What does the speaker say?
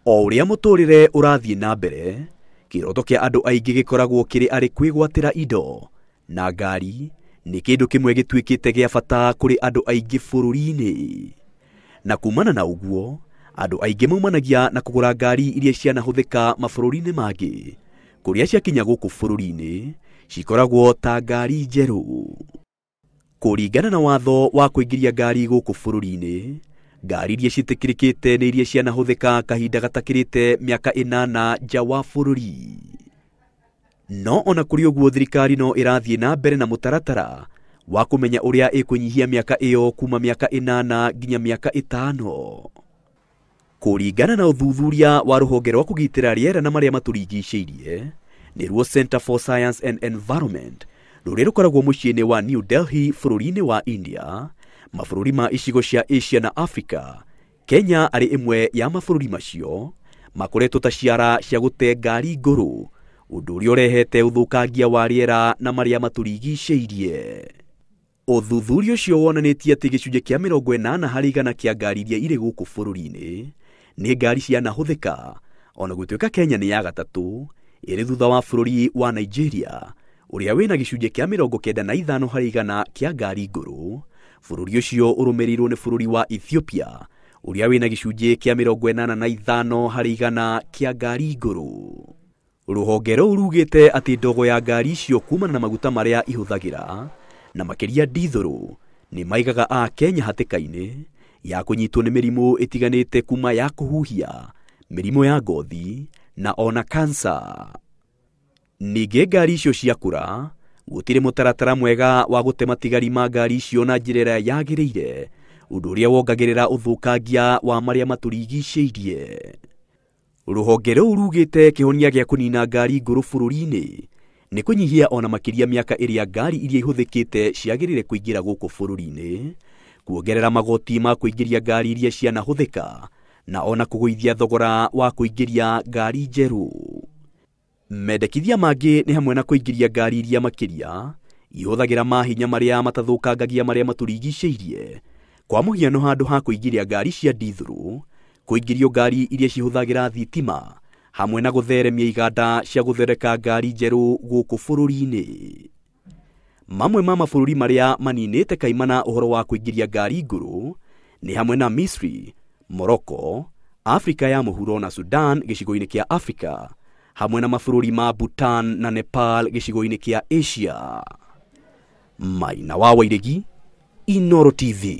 O uria muturire urathie na mbere, kiroto kia andu aingi gikoragwo kiri ari kwigwatira indo na ngari ni kindu kimwe gituikite gia bata kuri andu aingi bururi-ini. Na kumana na uguo, andu aingi maumanagia na kugura ngari iria cianahuthika mabururi-ini mangi, kuria ciakinya guku bururi-ini cikoragwo ta ngari njeru. Kuringana na watho wa kuingiria ngari guku bururi-ini, ngari iria citikirikite ni iria cianahuthika kahinda gatakirite miaka 8 nja wa bururi. No ona kuri uguo thirikari no irathie na mbere na mutaratara wa kumenya uria ikunyihia miaka iyo kuma miaka 8 nginya miaka 5. Kuringana na uthuthuria wa ruhonge rwa kugitira riera na maria maturigiceirie niruo Center for Science and Environment, ruria rukoragwo muciĩ-ini wa New Delhi bururi-ini wa India, mabũrũri ma icigo cia Asia na Africa, Kenya arĩ imwe ya mabũrũri macio makoretwo ta ciara cia gũte ngari ngũrũ, ũndũ ũrĩa ũrehete ũthũkangia wa rĩera na marĩa maturigicĩirie. Ũthuthuria ũcio wonanĩtie atĩ gĩcunjĩ kĩa 80% kĩa ngari iria irĩ gũkũ bũrũri-inĩ nĩ ngari cianahuthĩka, ona gũtuĩka Kenya nĩ ya gatatũ ĩrĩ thutha wa bũrũri wa Nigeria ũrĩa wĩna gĩcunjĩ kĩa 95% kĩa ngari ngũrũ. Bũrũri ũcio ũrũmĩrĩirwo nĩ bũrũri wa Ethiopia ũrĩa wĩna gĩcunjĩ kĩa 85% kĩa ngari ngũrũ. Rũhonge rũu rugĩte atĩ ndogo ya ngari icio kumana na maguta marĩa ihũthagĩra na makĩria dithũrũ nĩ maigaga a Kenya hatĩka-inĩ ya kũnyitwo nĩ mĩrimũ ĩtiganĩte kuma ya kũhuhia, mĩrimũ ya ngothi na ona kansa. Ningĩ ngari icio ciakũra, gũtirĩ mũtaratara mwega wa gũte matigari ma ngari icio na njĩra ĩrĩa yagĩrĩire, ũndũ ũrĩa wongagĩrĩra ũthũkangia wa marĩa maturigicĩirie. Rũhonge rũu rugĩte kĩhonia gĩa kũnina ngari ngũrũ bũrũri-inĩ nĩ kũnyihia ona makĩria mĩaka ĩrĩa ngari iria ihũthĩkĩte ciagĩrĩire kũingĩra gũkũ bũrũri-inĩ, kuongerera magoti ma kũingĩria ngari iria cianahuthĩka na ona kũgũithia thogora wa kũingĩria ngari njerũ. Mendekithia mangĩ nĩ hamwe na kũingĩria ngari iria makĩria ihũthagĩra mahinya marĩa matathũkangagia marĩa maturigicĩirie. Kwa mũhiano, handũ ha kũingĩria ngari cia dithũrũ, kũingĩrio ngari iria cihũthagĩra thitima, hamwe na gũtheremia iganda cia gũthondeka ngari njerũ gũkũ bũrũri-inĩ. Mamwe ma mabũrũri marĩa maninĩte kaimana ũhoro wa kũingĩria ngari ngũrũ nĩ hamwe na Misri, Morocco, Afrika ya mũhuro na Sudan gĩcigo-inĩ kĩa Afrika, hamwe na mabũrũri ma Bhutan na Nepal gĩcigo-inĩ kĩa Asia. Maina wa Wairegi, Inooro TV.